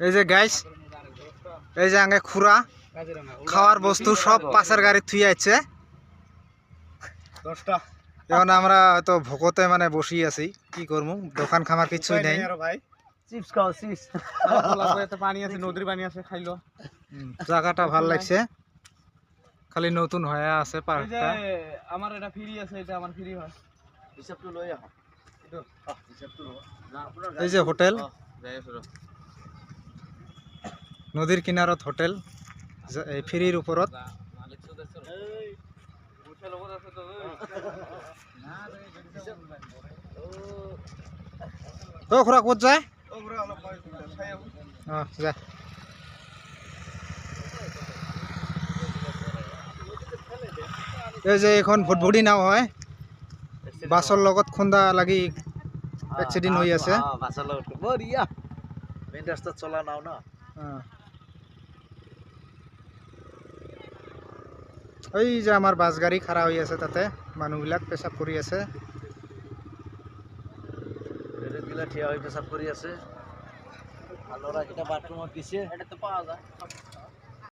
এই যে গাইস, এই যে আগে খুরা খাওয়ার বস্তু সব পাশের গাড়ি থুই আছে। এখন আমরা হয়তো ভোকতে মানে বসি আছি, কি করবো, দোকান খামার কিছুই নাই। চিপস খাও চিপস পানি আছে, নদীর পানি আছে, খাইলো। জায়গাটা ভাল লাগছে, খালি নতুন হয়ে আছে পার্কটা। আমার এটা ফ্রি আছে, এটা আমার ফ্রি হয়। হিসাবটো লৈ আহ হিসাবটো এই যে হোটেল, নদীর কিনারত হোটেল, এই ফেরির উপরত। ও খুড়া ক'ত যায়? যা। এই যে এখন ভুটভুটি নাও হয়, বাছৰ লগত খুন্দা লাগি এক্সিডেন্ট হৈ আছে। বাছৰ লগত বঢ়িয়া মেইন ৰাস্তাত চলা নাও না। ওই যে আমার বাস গাড়ি খাড়া হয়ে আছে, তাতে মানুহবিলাক পেচাব কৰি আছে। ৰেলগিলা থিয় হৈ পেচাব কৰি আছে। ল'ৰাকেইটা বাথৰুমত দিছে।